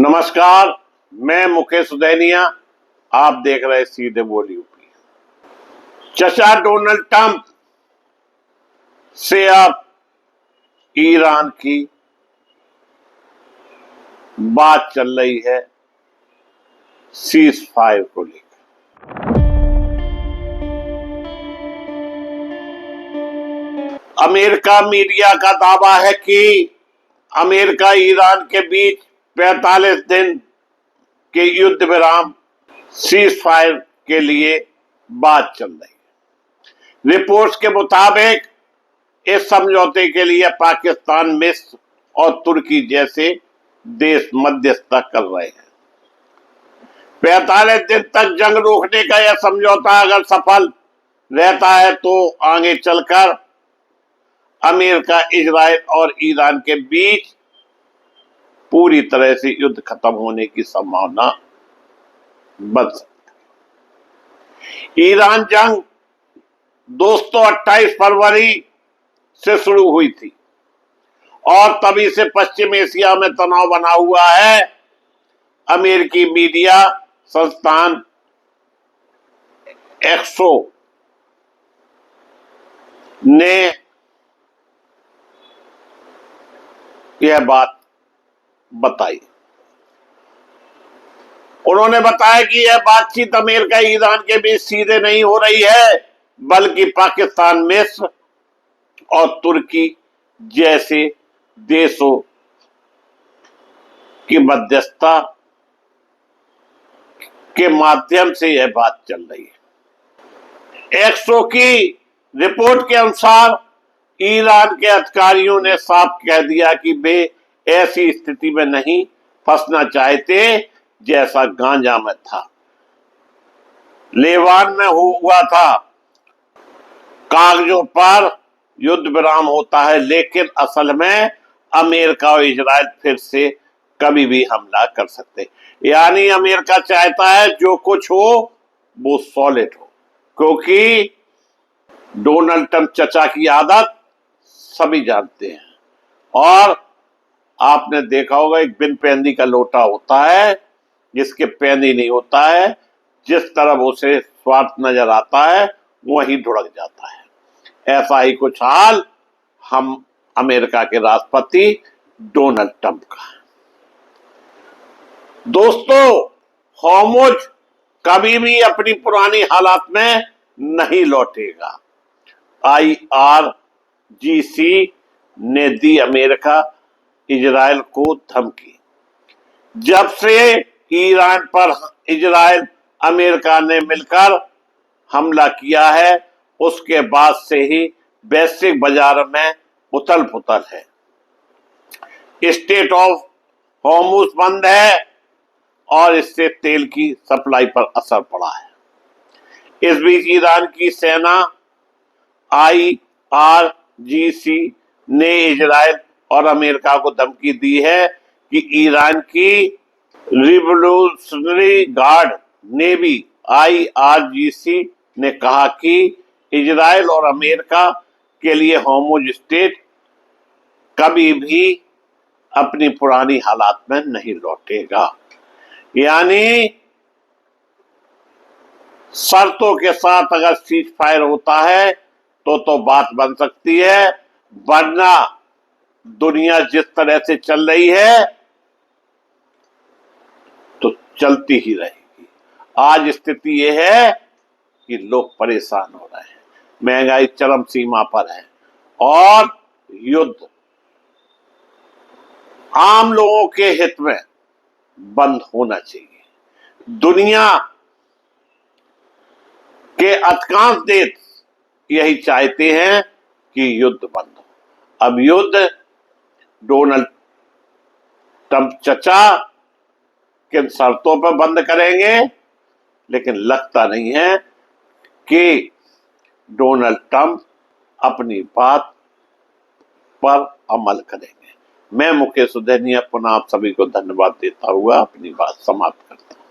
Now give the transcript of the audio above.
नमस्कार, मैं मुकेश उदैनिया। आप देख रहे सीधे बोल यूपी। चचा डोनाल्ड ट्रंप से अब ईरान की बात चल रही है सीज फायर को लेकर। अमेरिका मीडिया का दावा है कि अमेरिका ईरान के बीच 45 दिन के युद्ध विराम सीज फायर के लिए बात चल रही है। रिपोर्ट्स के मुताबिक इस समझौते के लिए पाकिस्तान, मिस्र और तुर्की जैसे देश मध्यस्थता कर रहे हैं। 45 दिन तक जंग रोकने का यह समझौता अगर सफल रहता है तो आगे चलकर अमेरिका, इजराइल और ईरान के बीच पूरी तरह से युद्ध खत्म होने की संभावना बन सकती है। ईरान जंग दोस्तों 28 फरवरी से शुरू हुई थी और तभी से पश्चिम एशिया में तनाव बना हुआ है। अमेरिकी मीडिया संस्थान एक्सो ने यह बात बताई। उन्होंने बताया कि यह बातचीत अमेरिका ईरान के बीच सीधे नहीं हो रही है, बल्कि पाकिस्तान, मिस्र और तुर्की जैसे देशों की मध्यस्थता के माध्यम से यह बात चल रही है। एक्सो की रिपोर्ट के अनुसार ईरान के अधिकारियों ने साफ कह दिया कि वे ऐसी स्थिति में नहीं फंसना चाहते जैसा गांजा में था, लेबान में हुआ था। कागजों पर युद्ध विराम होता है, लेकिन असल में अमेरिका और इजराइल फिर से कभी भी हमला कर सकते। यानी अमेरिका चाहता है जो कुछ हो वो सॉलिड हो, क्योंकि डोनाल्ड ट्रंप चचा की आदत सभी जानते हैं। और आपने देखा होगा एक बिन पैंदी का लोटा होता है, जिसके पैंदी नहीं होता है, जिस तरफ उसे स्वार्थ नजर आता है वहीं ढुड़क जाता है। ऐसा ही कुछ हाल हम अमेरिका के राष्ट्रपति डोनाल्ड ट्रंप का है। दोस्तों, होर्मुज कभी भी अपनी पुरानी हालात में नहीं लौटेगा। IRGC ने दी अमेरिका इजराइल को धमकी। जब से ईरान पर इजराइल अमेरिका ने मिलकर हमला किया है, उसके बाद से ही वैश्विक बाजार में उथल पुथल है। स्टेट ऑफ होर्मुज बंद है और इससे तेल की सप्लाई पर असर पड़ा है। इस बीच ईरान की सेना IRGC ने इजराइल और अमेरिका को धमकी दी है कि ईरान की रिवोल्यूशनरी गार्ड नेवी IRGC ने कहा कि इजराइल और अमेरिका के लिए होर्मुज स्टेट कभी भी अपनी पुरानी हालात में नहीं लौटेगा। यानी शर्तों के साथ अगर सीज फायर होता है तो बात बन सकती है, वरना दुनिया जिस तरह से चल रही है तो चलती ही रहेगी। आज स्थिति यह है कि लोग परेशान हो रहे हैं, महंगाई चरम सीमा पर है और युद्ध आम लोगों के हित में बंद होना चाहिए। दुनिया के अधिकांश देश यही चाहते हैं कि युद्ध बंद हो। अब युद्ध डोनाल्ड ट्रंप चचा किन शर्तों पर बंद करेंगे, लेकिन लगता नहीं है कि डोनाल्ड ट्रंप अपनी बात पर अमल करेंगे। मैं मुकेश उदैनिया पुनः आप सभी को धन्यवाद देता हुआ अपनी बात समाप्त करता हूं।